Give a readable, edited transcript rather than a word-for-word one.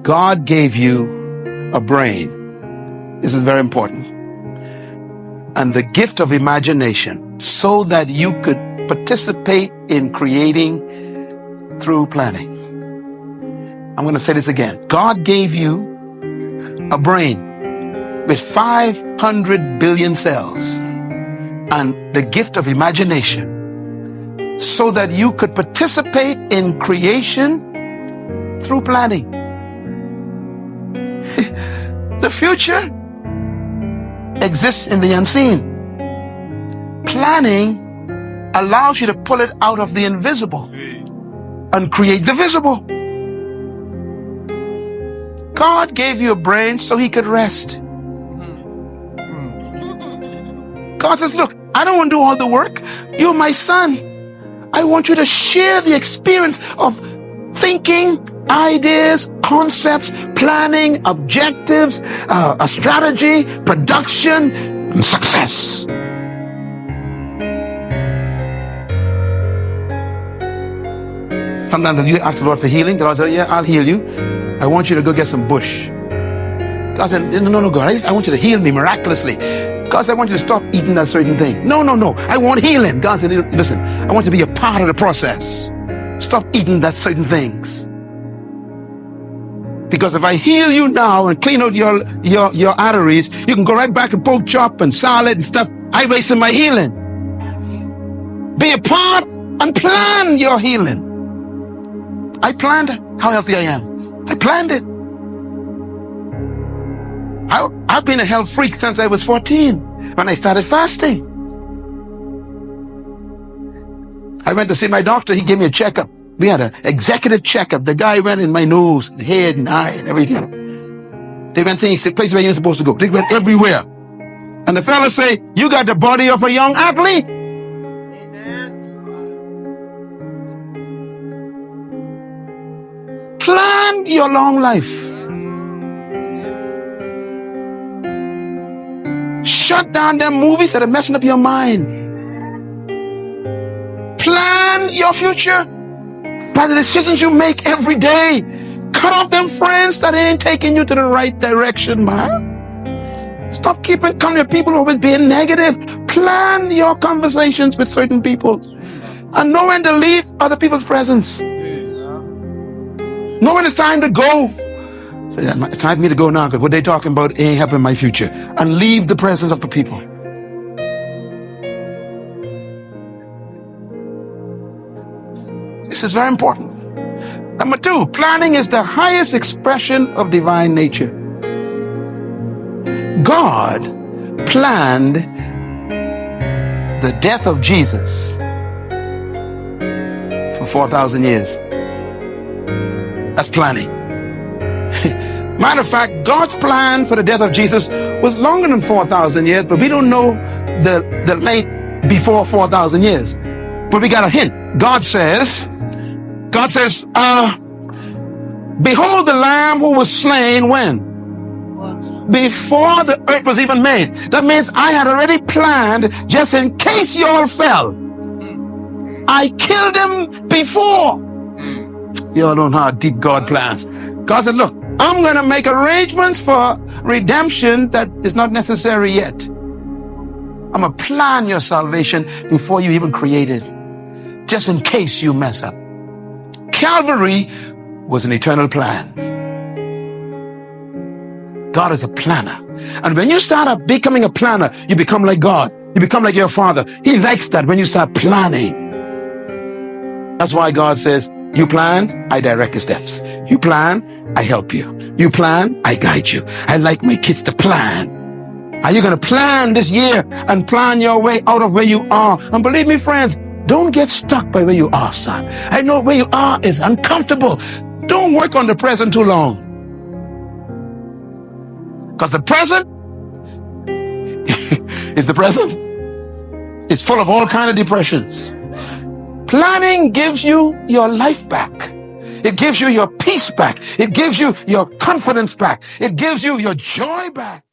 God gave you a brain. This is very important. And the gift of imagination so that you could participate in creating through planning. I'm going to say this again. God gave you a brain with 500 billion cells and the gift of imagination so that you could participate in creation through planning. The future exists in the unseen. Planning allows you to pull it out of the invisible and create the visible. God gave you a brain so he could rest. God says, look, I don't want to do all the work. You're my son. I want you to share the experience of thinking, ideas, concepts, planning, objectives, a strategy, production, and success. Sometimes when you ask the Lord for healing, the Lord says, yeah, I'll heal you. I want you to go get some bush. God said, no, God, I want you to heal me miraculously. God said, I want you to stop eating that certain thing. No, I want healing. God said, listen, I want you to be a part of the process. Stop eating that certain things. Because if I heal you now and clean out your arteries, you can go right back to pork chop and salad and stuff. I wasted my healing. Be a part and plan your healing. I planned how healthy I am. I planned it. I've been a health freak since I was 14 when I started fasting. I went to see my doctor. He gave me a checkup. We had an executive checkup. The guy went in my nose, head, and eye, and everything. They went to the place where you're supposed to go. They went everywhere. And the fella say, you got the body of a young athlete. Amen. Plan your long life. Shut down them movies that are messing up your mind. Plan your future by the decisions you make every day. Cut off them friends that ain't taking you to the right direction, man. Stop coming to people always being negative. Plan your conversations with certain people. And know when to leave other people's presence. Know when it's time to go. Say, yeah, it's time for me to go now because what they're talking about ain't helping my future. And leave the presence of the people. This is very important. Number 2, planning is the highest expression of divine nature. God planned the death of Jesus for 4,000 years. That's planning. Matter of fact, God's plan for the death of Jesus was longer than 4,000 years, but we don't know the length before 4,000 years. But we got a hint. God says, behold the Lamb who was slain when? Before the earth was even made. That means I had already planned just in case you all fell. I killed him before. You all don't know how deep God plans. God said, look, I'm going to make arrangements for redemption that is not necessary yet. I'm going to plan your salvation before you even create it, just in case you mess up. Calvary was an eternal plan. God is a planner. And when you start becoming a planner, you become like God. You become like your Father. He likes that when you start planning. That's why God says, you plan, I direct your steps. You plan, I help you. You plan, I guide you. I like my kids to plan. Are you going to plan this year and plan your way out of where you are? And believe me, friends, don't get stuck by where you are, son. I know where you are is uncomfortable. Don't work on the present too long. Because the present is the present. It's full of all kinds of depressions. Planning gives you your life back. It gives you your peace back. It gives you your confidence back. It gives you your joy back.